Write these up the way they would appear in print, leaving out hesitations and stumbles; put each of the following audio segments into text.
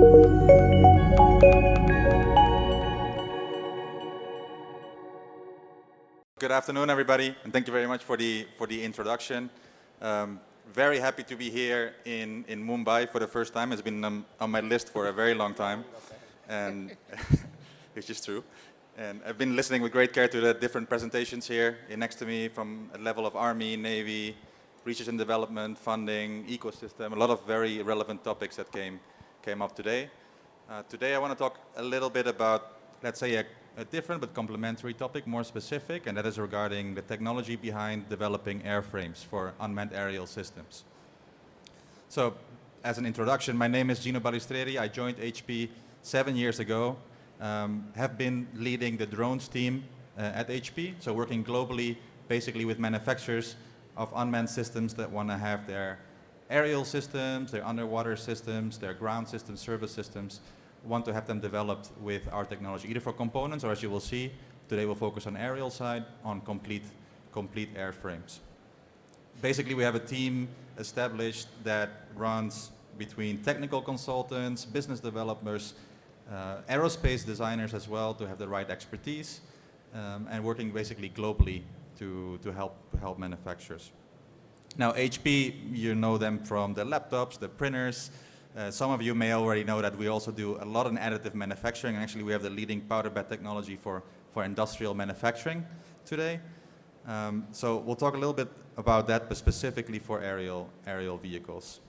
Good afternoon, everybody, and thank you very much for the introduction. Very happy to be here in Mumbai for the first time. It's been on my list for a very long time, and which is true. And I've been listening with great care to the different presentations here next to me, from a level of Army, Navy, research and development, funding, ecosystem, a lot of very relevant topics that came up today. Today I want to talk a little bit about, let's say, a different but complementary topic, more specific, and that is regarding the technology behind developing airframes for unmanned aerial systems. So, as an introduction, my name is Gino Balistreri. I joined HP 7 years ago, have been leading the drones team at HP, so working globally, basically with manufacturers of unmanned systems that want to have their aerial systems, their underwater systems, their ground systems, service systems, want to have them developed with our technology, either for components or, as you will see, today we'll focus on aerial side, on complete airframes. Basically, we have a team established that runs between technical consultants, business developers, aerospace designers as well, to have the right expertise, and working basically globally to help manufacturers. Now, HP, you know them from the laptops, the printers. Some of you may already know that we also do a lot in additive manufacturing, and actually we have the leading powder bed technology for industrial manufacturing today. So we'll talk a little bit about that, but specifically for aerial vehicles.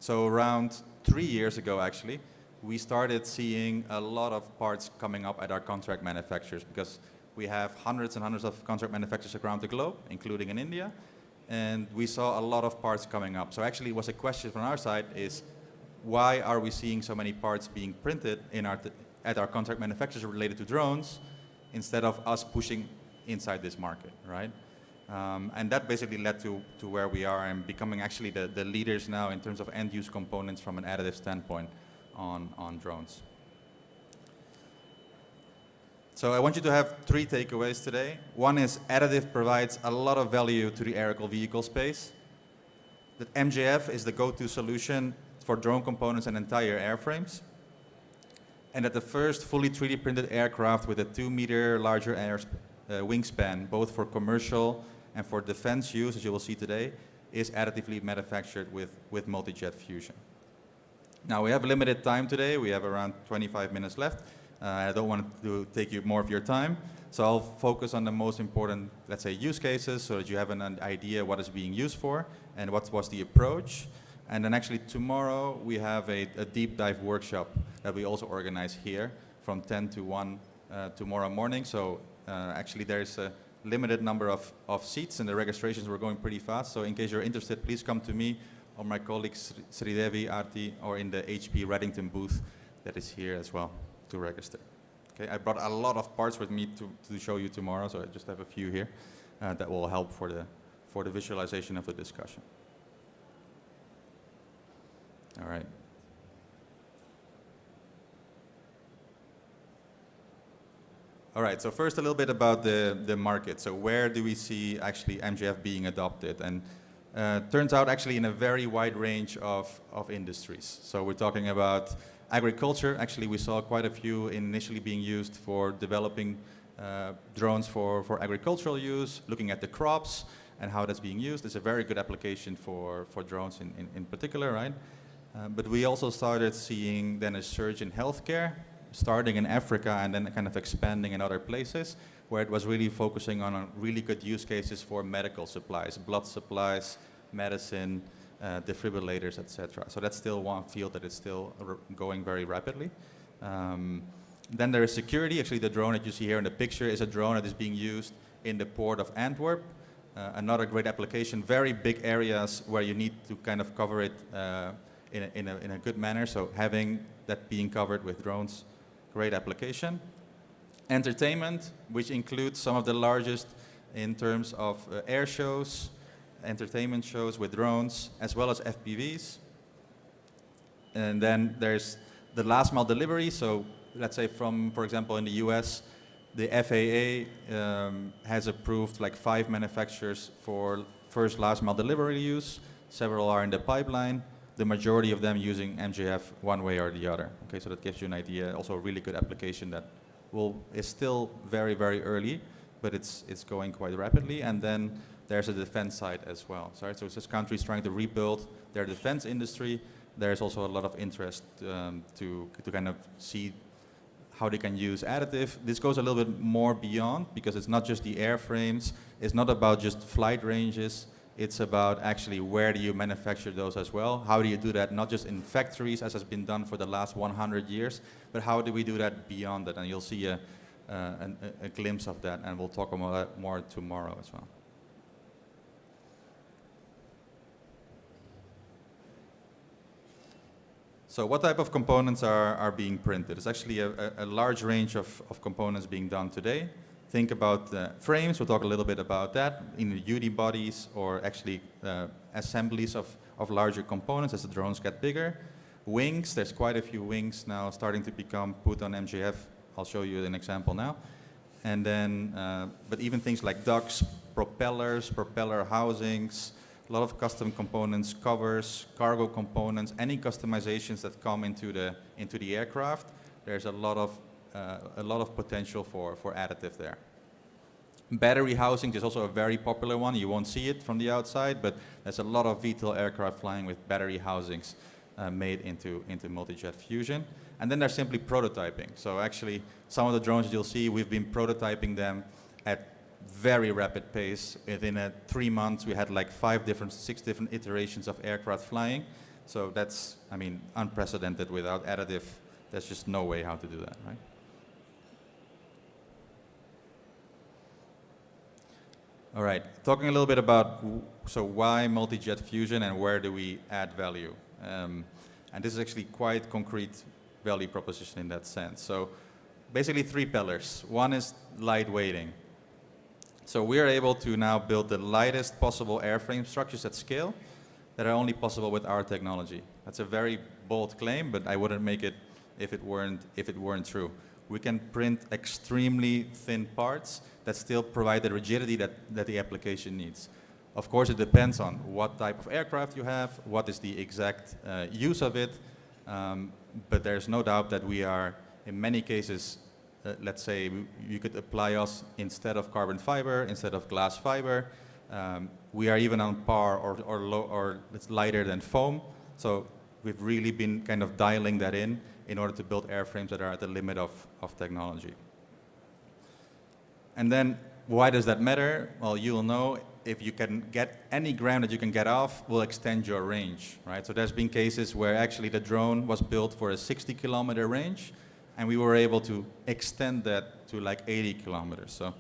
So around 3 years ago, actually, we started seeing a lot of parts coming up at our contract manufacturers, because we have hundreds and hundreds of contract manufacturers around the globe, including in India. And we saw a lot of parts coming up. So actually it was a question from our side is, why are we seeing so many parts being printed at our contract manufacturers related to drones, instead of us pushing inside this market, right? And that basically led to where we are and becoming actually the leaders now in terms of end-use components from an additive standpoint on drones. So I want you to have 3 takeaways today. One is additive provides a lot of value to the aerial vehicle space. That MJF is the go-to solution for drone components and entire airframes. And that the first fully 3D printed aircraft with a 2-meter larger wingspan, both for commercial and for defense use, as you will see today, is additively manufactured with multi-jet fusion. Now, we have limited time today. We have around 25 minutes left. I don't want to take you more of your time, so I'll focus on the most important, let's say, use cases, so that you have an idea what it's being used for and what was the approach. And then actually tomorrow we have a deep dive workshop that we also organize here from 10 to 1 tomorrow morning. So actually there's a limited number of seats, and the registrations were going pretty fast. So in case you're interested, please come to me or my colleagues Sridevi, Arti, or in the HP Reddington booth that is here as well to register. Okay, I brought a lot of parts with me to show you tomorrow, so I just have a few here that will help for the visualization of the discussion. All right. All right, so first a little bit about the market. So where do we see actually MJF being adopted? And turns out actually in a very wide range of industries. So we're talking about agriculture. Actually, we saw quite a few initially being used for developing drones for agricultural use, looking at the crops and how that's being used. It's a very good application for drones in particular, right? But we also started seeing then a surge in healthcare, starting in Africa and then kind of expanding in other places, where it was really focusing on really good use cases for medical supplies, blood supplies, medicine, defibrillators, etc. So that's still one field that is still going very rapidly. Then there is security. Actually, the drone that you see here in the picture is a drone that is being used in the port of Antwerp. Another great application, very big areas where you need to kind of cover it in a good manner. So having that being covered with drones, great application. Entertainment, which includes some of the largest in terms of air shows, entertainment shows with drones, as well as FPVs. And then there's the last mile delivery. So let's say for example, in the US, the FAA has approved like 5 manufacturers for first last mile delivery use. Several are in the pipeline. the majority of them using MJF one way or the other. Okay, so that gives you an idea. Also a really good application that is still very, very early, but it's going quite rapidly. And then there's a defense side as well. So it's just countries trying to rebuild their defense industry. There's also a lot of interest to kind of see how they can use additive. This goes a little bit more beyond, because it's not just the airframes, it's not about just flight ranges, it's about actually where do you manufacture those as well. How do you do that not just in factories as has been done for the last 100 years, but how do we do that beyond that? And you'll see a glimpse of that, and we'll talk about that more tomorrow as well. So what type of components are being printed? It's actually a large range of components being done today. Think about the frames, we'll talk a little bit about that, in the UD bodies, or actually assemblies of larger components as the drones get bigger. Wings, there's quite a few wings now starting to become put on MJF. I'll show you an example now. And then, but even things like ducts, propellers, propeller housings, a lot of custom components, covers, cargo components, any customizations that come into the aircraft. There's a lot of potential for additive there. Battery housing is also a very popular one. You won't see it from the outside, but there's a lot of VTOL aircraft flying with battery housings made into multi-jet fusion. And then there's simply prototyping. So actually, some of the drones you'll see, we've been prototyping them at very rapid pace. Within 3 months, we had like 6 different iterations of aircraft flying. So that's, I mean, unprecedented. Without additive, there's just no way how to do that, right? All right, talking a little bit about, so why multi-jet fusion and where do we add value? And this is actually quite concrete value proposition in that sense. So basically 3 pillars. One is lightweighting. So we are able to now build the lightest possible airframe structures at scale that are only possible with our technology. That's a very bold claim, but I wouldn't make it if it weren't true. We can print extremely thin parts that still provide the rigidity that the application needs. Of course, it depends on what type of aircraft you have, what is the exact use of it, but there's no doubt that we are, in many cases, let's say you could apply us instead of carbon fiber, instead of glass fiber. We are even on par or it's lighter than foam. So we've really been kind of dialing that in order to build airframes that are at the limit of technology. And then why does that matter? Well, you'll know if you can get any ground that you can get off will extend your range, right? So there's been cases where actually the drone was built for a 60-kilometer range, and we were able to extend that to like 80 kilometers. So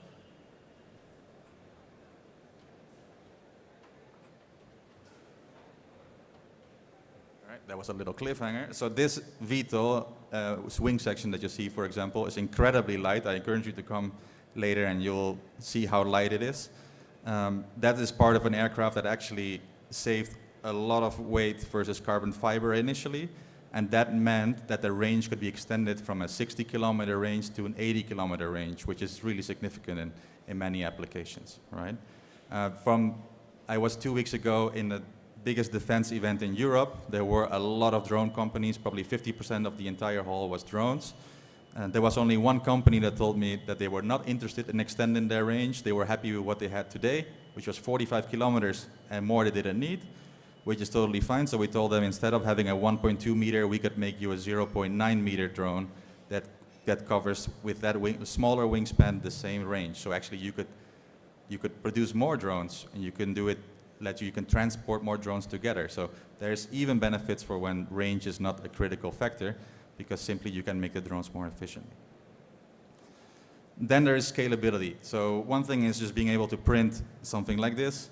that was a little cliffhanger. So this VTOL wing section that you see, for example, is incredibly light. I encourage you to come later and you'll see how light it is. That is part of an aircraft that actually saved a lot of weight versus carbon fiber initially. And that meant that the range could be extended from a 60-kilometer range to an 80-kilometer range, which is really significant in many applications, right? I was 2 weeks ago in the biggest defense event in Europe. There were a lot of drone companies, probably 50% of the entire hall was drones. And there was only one company that told me that they were not interested in extending their range. They were happy with what they had today, which was 45 kilometers and more they didn't need, which is totally fine. So we told them instead of having a 1.2 meter, we could make you a 0.9 meter drone that covers with that smaller wingspan the same range. So actually you could produce more drones and you can do it, you can transport more drones together. So there's even benefits for when range is not a critical factor, because simply you can make the drones more efficient. Then there is scalability. So one thing is just being able to print something like this,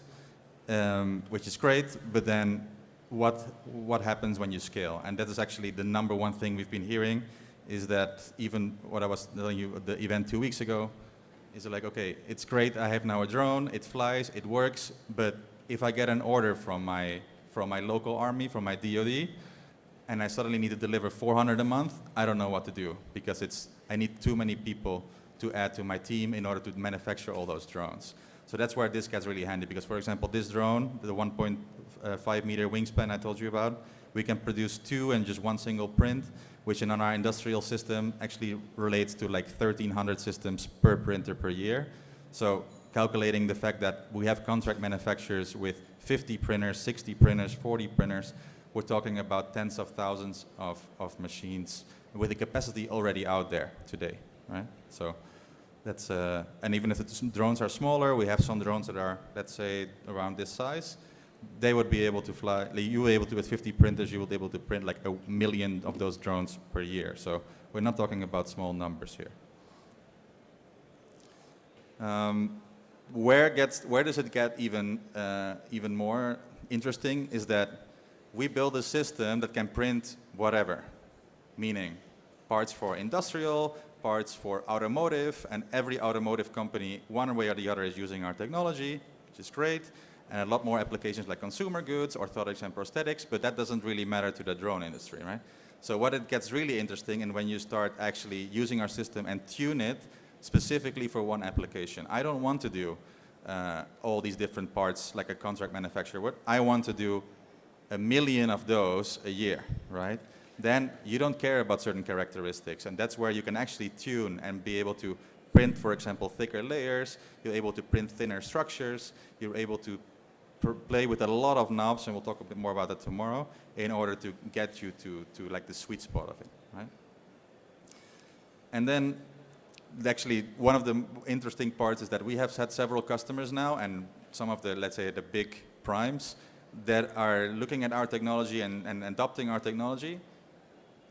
which is great, but then what happens when you scale? And that is actually the number one thing we've been hearing, is that even what I was telling you at the event 2 weeks ago, is like, okay, it's great, I have now a drone, it flies, it works, but if I get an order from my local army, from my DoD, and I suddenly need to deliver 400 a month, I don't know what to do, because I need too many people to add to my team in order to manufacture all those drones. So that's where this gets really handy, because for example, this drone, the 1.5 meter wingspan I told you about, we can produce 2 in just one single print, which in our industrial system actually relates to like 1,300 systems per printer per year. So calculating the fact that we have contract manufacturers with 50 printers, 60 printers, 40 printers, we're talking about tens of thousands of machines with the capacity already out there today, right? So that's, and even if the drones are smaller, we have some drones that are, let's say, around this size. They would be able to fly, like you were able to, with 50 printers, you would be able to print like 1 million of those drones per year. So we're not talking about small numbers here. Where does it get even more interesting is that we build a system that can print whatever, meaning parts for industrial, parts for automotive, and every automotive company, one way or the other, is using our technology, which is great, and a lot more applications like consumer goods, orthotics and prosthetics, but that doesn't really matter to the drone industry, right? So what it gets really interesting, and when you start actually using our system and tune it specifically for one application. I don't want to do all these different parts like a contract manufacturer would. I want to do 1 million of those a year, right? Then you don't care about certain characteristics, and that's where you can actually tune and be able to print, for example, thicker layers. You're able to print thinner structures. You're able to play with a lot of knobs, and we'll talk a bit more about that tomorrow, in order to get you to like the sweet spot of it, right? And then actually one of the interesting parts is that we have had several customers now, and some of the, let's say, the big primes that are looking at our technology and adopting our technology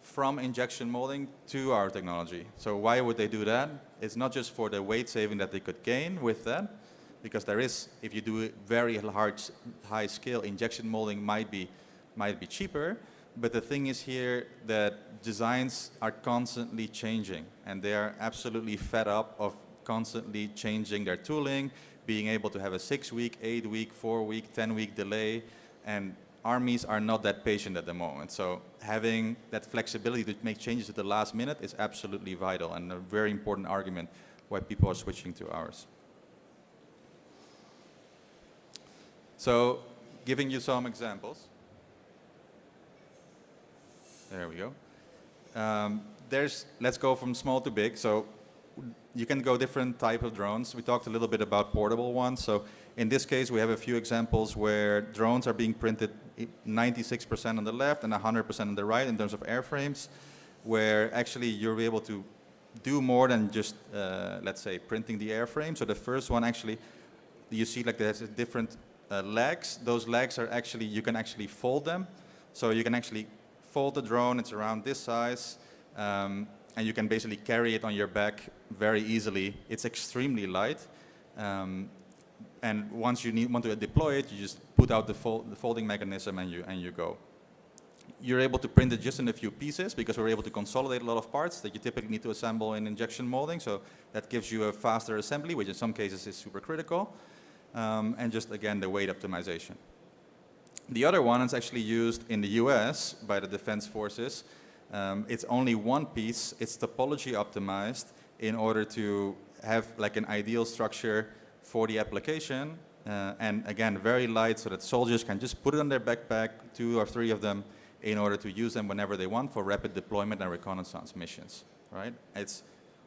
from injection molding to our technology. So why would they do that? It's not just for the weight saving that they could gain with that, because there is, if you do very large, high scale, injection molding might be cheaper. But the thing is here that designs are constantly changing, and they are absolutely fed up of constantly changing their tooling, being able to have a 6-week, 8-week, 4-week, 10-week delay, and armies are not that patient at the moment. So having that flexibility to make changes at the last minute is absolutely vital, and a very important argument why people are switching to ours. So giving you some examples. There we go. Let's go from small to big. So you can go different type of drones. We talked a little bit about portable ones. So in this case, we have a few examples where drones are being printed 96% on the left and 100% on the right in terms of airframes, where actually you're able to do more than just, let's say, printing the airframe. So the first one actually, you see like there's different legs. Those legs are actually, you can actually fold them. So you can actually fold the drone, it's around this size, and you can basically carry it on your back very easily. It's extremely light, and once you want to deploy it, you just put out the folding mechanism and you go. You're able to print it just in a few pieces because we're able to consolidate a lot of parts that you typically need to assemble in injection molding, so that gives you a faster assembly, which in some cases is super critical, and just again the weight optimization. The other one is actually used in the US by the defense forces. It's only one piece. It's topology optimized in order to have like an ideal structure for the application. And again, very light so that soldiers can just put it on their backpack, 2 or 3 of them, in order to use them whenever they want for rapid deployment and reconnaissance missions, right? It's,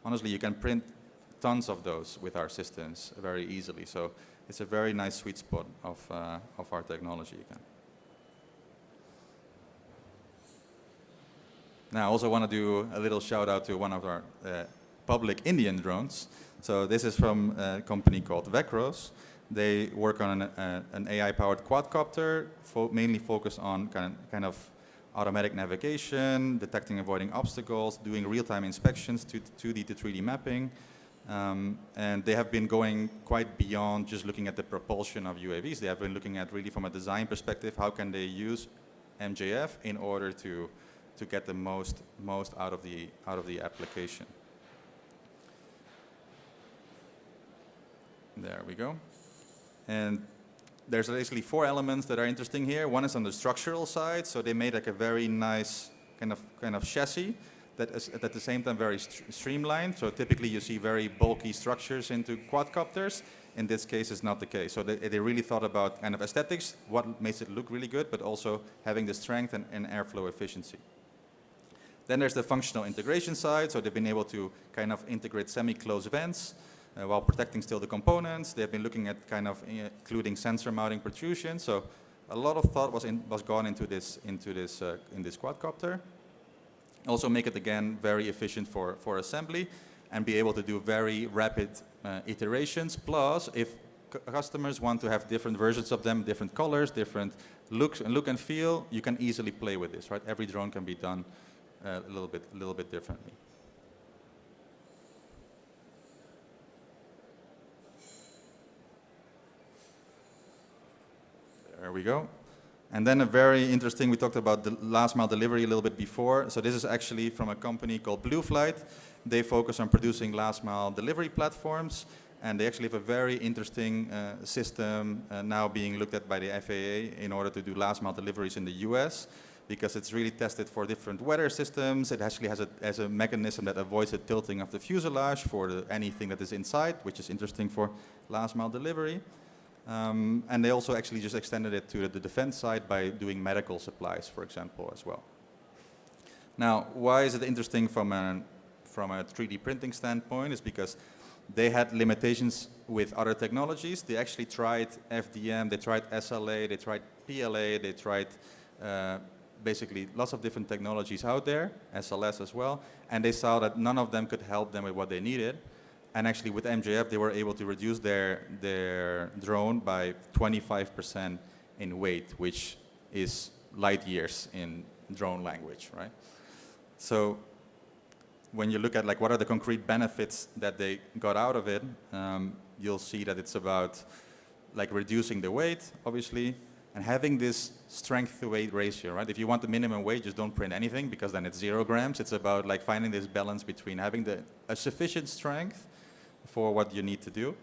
honestly, you can print tons of those with our systems very easily. So it's a very nice sweet spot of our technology again. Now, I also want to do a little shout out to one of our public Indian drones. So this is from a company called Vecros. They work on an AI-powered quadcopter, mainly focused on kind of automatic navigation, detecting, avoiding obstacles, doing real-time inspections, 2D to 3D mapping. And they have been going quite beyond just looking at the propulsion of UAVs. They have been looking at really from a design perspective, how can they use MJF in order to get the most out of the application. There we go. And there's basically 4 elements that are interesting here. One is on the structural side, so they made like a very nice kind of chassis that is at the same time very streamlined. So typically you see very bulky structures into quadcopters. in this case is not the case. So they really thought about kind of aesthetics, what makes it look really good, but also having the strength and airflow efficiency. Then there's the functional integration side. So they've been able to kind of integrate semi-closed vents while protecting still the components. They've been looking at kind of including sensor mounting protrusion. So a lot of thought was gone into this quadcopter. Also make it again very efficient for assembly and be able to do very rapid iterations. Plus, if customers want to have different versions of them, different colors, different look and feel, you can easily play with this, right? Every drone can be done a little bit differently. There we go. And then a very interesting, we talked about the last mile delivery a little bit before. So this is actually from a company called Blue Flight. They focus on producing last mile delivery platforms. And they actually have a very interesting system now being looked at by the FAA in order to do last mile deliveries in the US, because it's really tested for different weather systems. It actually has a mechanism that avoids the tilting of the fuselage for anything that is inside, which is interesting for last mile delivery. And they also actually just extended it to the defense side by doing medical supplies, for example, as well. Now, why is it interesting from a 3D printing standpoint? Is because they had limitations with other technologies. They actually tried FDM, they tried SLA, they tried PLA, they tried basically lots of different technologies out there, SLS as well, and they saw that none of them could help them with what they needed. And actually with MJF, they were able to reduce their drone by 25% in weight, which is light years in drone language, right? So when you look at like what are the concrete benefits that they got out of it, you'll see that it's about like reducing the weight, obviously, and having this strength to weight ratio, right? If you want the minimum weight, just don't print anything, because then it's 0 grams. It's about like finding this balance between having a sufficient strength for what you need to do,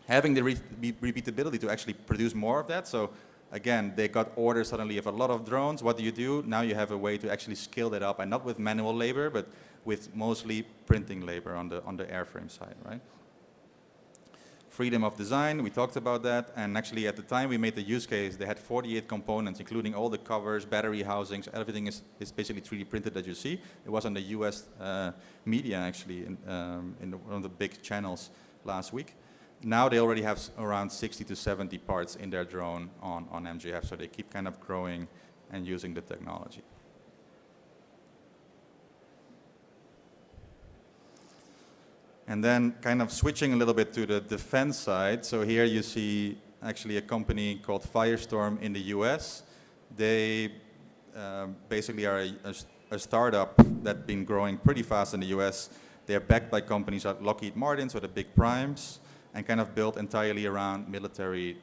having the repeatability to actually produce more of that. So again, they got orders suddenly of a lot of drones. What do? Now you have a way to actually scale that up, and not with manual labor, but with mostly printing labor on the airframe side, right? Freedom of design, we talked about that, and actually at the time we made the use case, they had 48 components, including all the covers, battery housings, everything is basically 3D printed that you see. It was on the US media actually, in one of the big channels last week. Now they already have around 60 to 70 parts in their drone on MJF, so they keep kind of growing and using the technology. And then kind of switching a little bit to the defense side. So here you see actually a company called Firestorm in the US. They basically are a startup that's been growing pretty fast in the US. They're backed by companies like Lockheed Martin, so the big primes, and kind of built entirely around military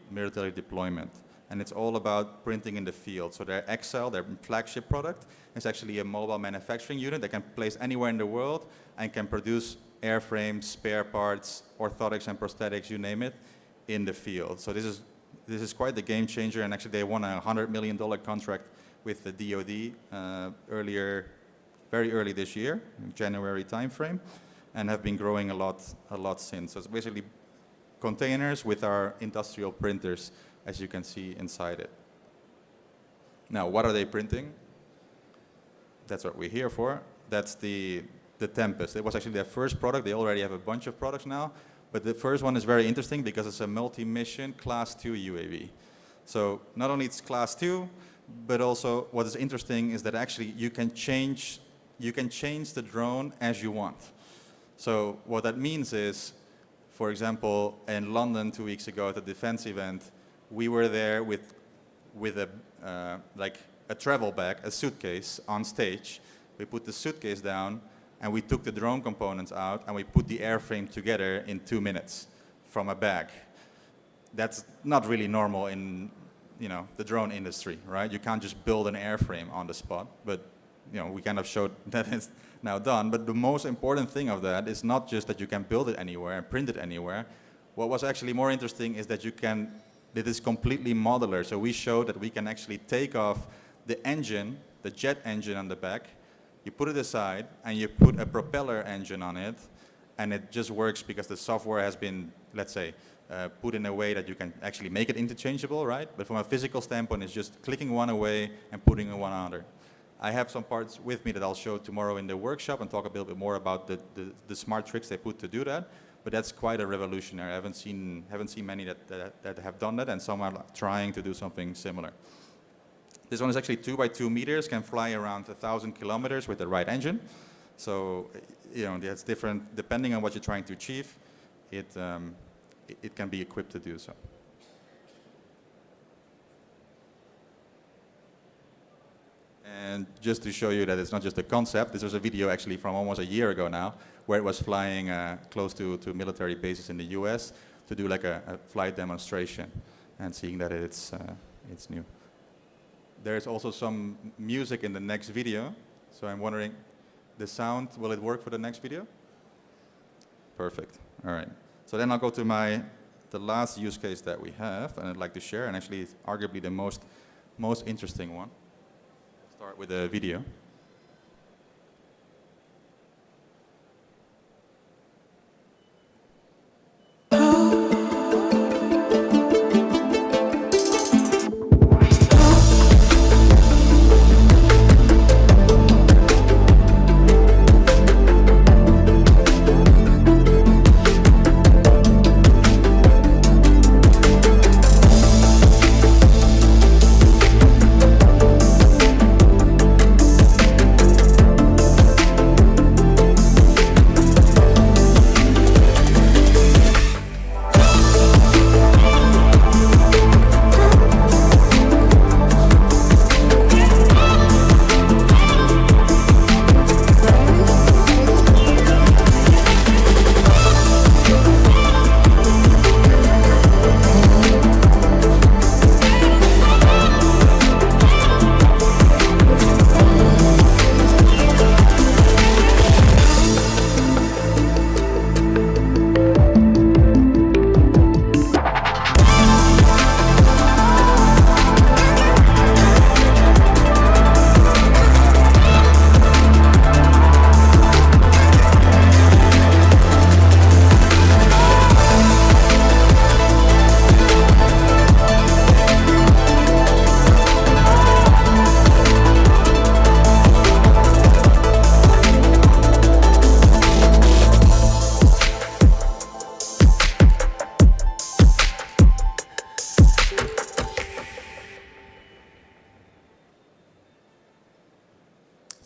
deployment. And it's all about printing in the field. So their XL, their flagship product, is actually a mobile manufacturing unit that can place anywhere in the world and can produce airframes, spare parts, orthotics and prosthetics, you name it, in the field. So this is quite the game changer, and actually they won a $100 million contract with the DoD very early this year, in January timeframe, and have been growing a lot since. So it's basically containers with our industrial printers, as you can see inside it. Now, what are they printing? That's what we're here for. That's the Tempest. It was actually their first product. They already have a bunch of products now, but the first one is very interesting because it's a multi-mission Class 2 UAV. So not only it's Class 2, but also what is interesting is that actually you can change the drone as you want. So what that means is, for example, in London 2 weeks ago at the defense event, we were there with a travel bag, a suitcase on stage. We put the suitcase down, and we took the drone components out, and we put the airframe together in 2 minutes from a bag. That's not really normal in the drone industry, right? You can't just build an airframe on the spot, but we kind of showed that it's now done. But the most important thing of that is not just that you can build it anywhere and print it anywhere. What was actually more interesting is that it is completely modular. So we showed that we can actually take off the engine, the jet engine on the back, you put it aside, and you put a propeller engine on it, and it just works because the software has been, let's say, put in a way that you can actually make it interchangeable, right? But from a physical standpoint, it's just clicking one away and putting in one other. I have some parts with me that I'll show tomorrow in the workshop and talk a little bit more about the smart tricks they put to do that. But that's quite a revolutionary. I haven't seen many that have done that, and some are trying to do something similar. This one is actually 2 by 2 meters, can fly around 1,000 kilometers with the right engine. So, that's different depending on what you're trying to achieve. It can be equipped to do so. And just to show you that it's not just a concept, this was a video actually from almost a year ago now, where it was flying close to military bases in the US to do like a flight demonstration and seeing that it's new. There's also some music in the next video, so I'm wondering, the sound, will it work for the next video? Perfect, all right. So then I'll go to the last use case that we have, and I'd like to share, and actually it's arguably the most interesting one. Start with a video.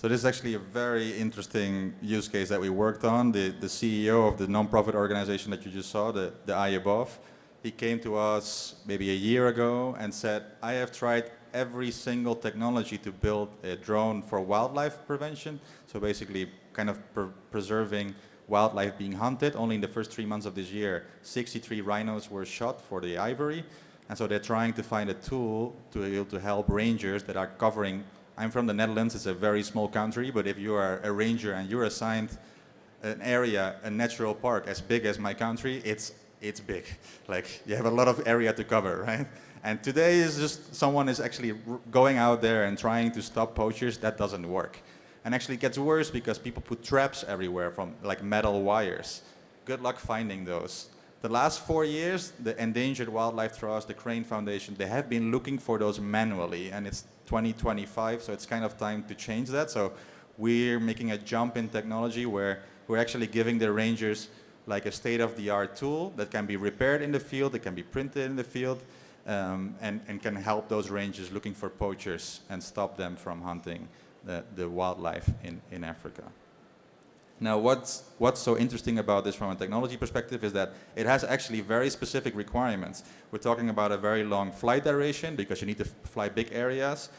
So this is actually a very interesting use case that we worked on. The CEO of the nonprofit organization that you just saw, the eye above, he came to us maybe a year ago and said, I have tried every single technology to build a drone for wildlife prevention. So basically kind of preserving wildlife being hunted. Only in the first 3 months of this year, 63 rhinos were shot for the ivory. And so they're trying to find a tool to be able to help rangers that are covering. I'm from the Netherlands, it's a very small country, but if you are a ranger and you're assigned an area, a natural park as big as my country, it's big. Like, you have a lot of area to cover, right? And today is just someone is actually going out there and trying to stop poachers. That doesn't work. And actually it gets worse because people put traps everywhere from like metal wires. Good luck finding those. The last 4 years, the Endangered Wildlife Trust, the Crane Foundation, they have been looking for those manually, and it's 2025, so it's kind of time to change that. So we're making a jump in technology where we're actually giving the rangers like a state-of-the-art tool that can be repaired in the field, that can be printed in the field, and can help those rangers looking for poachers and stop them from hunting the wildlife in Africa. Now, what's so interesting about this from a technology perspective is that it has actually very specific requirements. We're talking about a very long flight duration because you need to fly big areas.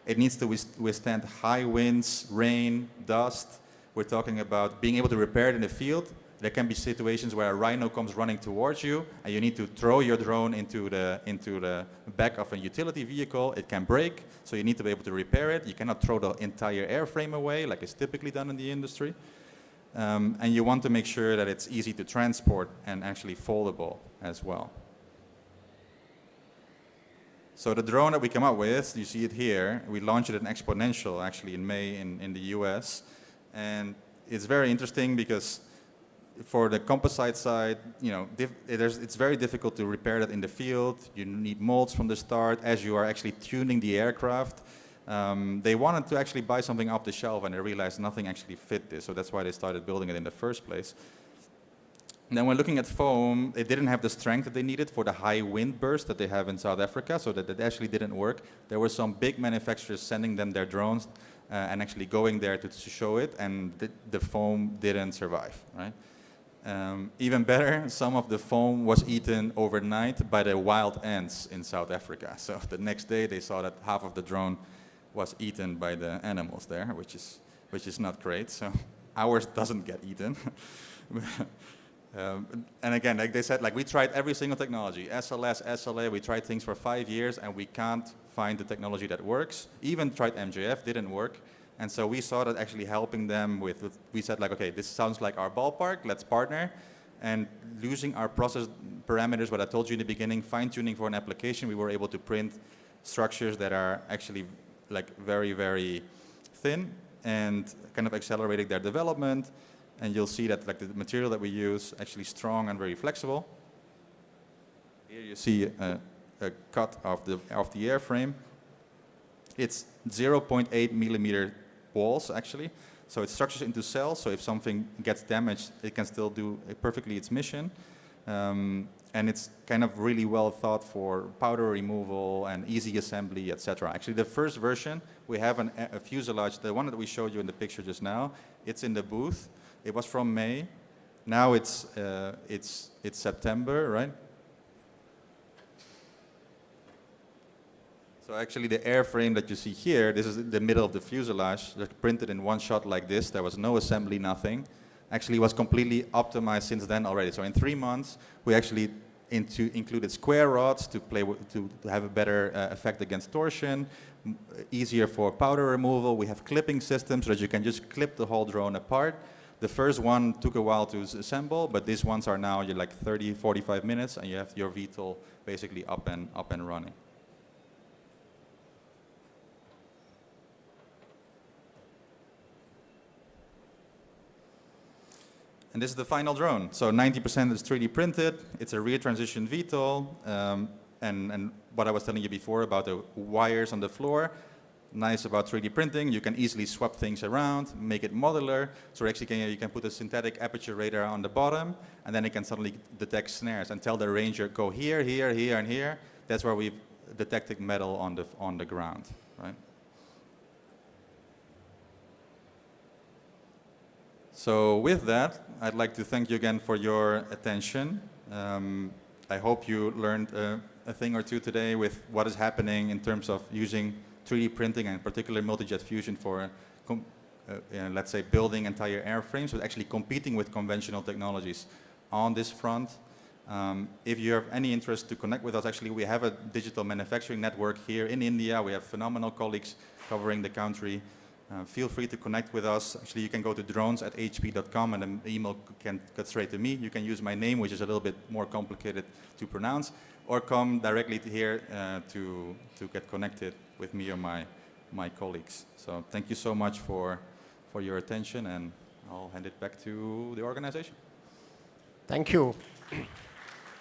It needs to withstand high winds, rain, dust. We're talking about being able to repair it in the field. There can be situations where a rhino comes running towards you and you need to throw your drone into the back of a utility vehicle. It can break, so you need to be able to repair it. You cannot throw the entire airframe away like is typically done in the industry. And you want to make sure that it's easy to transport and actually foldable as well. So the drone that we come up with, you see it here, we launched it in Exponential actually in May in the US. And it's very interesting because for the composite side, it's very difficult to repair that in the field. You need molds from the start as you are actually tuning the aircraft. They wanted to actually buy something off the shelf, and they realized nothing actually fit this, so that's why they started building it in the first place. And then when looking at foam, it didn't have the strength that they needed for the high wind burst that they have in South Africa, so that it actually didn't work. There were some big manufacturers sending them their drones and actually going there to show it, and the foam didn't survive, right? Even better, some of the foam was eaten overnight by the wild ants in South Africa. So the next day they saw that half of the drone was eaten by the animals there, which is not great. So ours doesn't get eaten. And again, like they said, like we tried every single technology, SLS, SLA, we tried things for 5 years and we can't find the technology that works. Even tried MJF, didn't work. And so we saw that actually helping them we said like, okay, this sounds like our ballpark, let's partner. And using our process parameters, what I told you in the beginning, fine-tuning for an application, we were able to print structures that are actually like very, very thin and kind of accelerating their development. And you'll see that like the material that we use actually strong and very flexible. Here you see a cut of the airframe. It's 0.8 millimeter walls actually. So it structures into cells, so if something gets damaged, it can still do perfectly its mission. And it's kind of really well thought for powder removal and easy assembly, etc. Actually, the first version, we have a fuselage, the one that we showed you in the picture just now, it's in the booth. It was from May. Now it's September, right? So actually the airframe that you see here, this is the middle of the fuselage, just printed in one shot like this. There was no assembly, nothing. Actually was completely optimized since then already. So in 3 months, we actually included square rods to have a better effect against torsion, easier for powder removal. We have clipping systems so that you can just clip the whole drone apart. The first one took a while to assemble, but these ones are now you're like 30, 45 minutes, and you have your VTOL basically up and running. And this is the final drone. So 90% is 3D printed. It's a rear transition VTOL. And what I was telling you before about the wires on the floor, nice about 3D printing, you can easily swap things around, make it modular. So actually you can put a synthetic aperture radar on the bottom, and then it can suddenly detect snares and tell the ranger, go here, here, here, and here. That's where we've detected metal on the ground, right? So with that, I'd like to thank you again for your attention. I hope you learned a thing or two today with what is happening in terms of using 3D printing and particularly multi-jet fusion for, let's say, building entire airframes, but actually competing with conventional technologies on this front. If you have any interest to connect with us, actually we have a digital manufacturing network here in India. We have phenomenal colleagues covering the country. Feel free to connect with us. Actually, you can go to drones@hp.com and an email can get straight to me. You can use my name, which is a little bit more complicated to pronounce, or come directly to here to get connected with me or my colleagues. So thank you so much for your attention, and I'll hand it back to the organization. Thank you.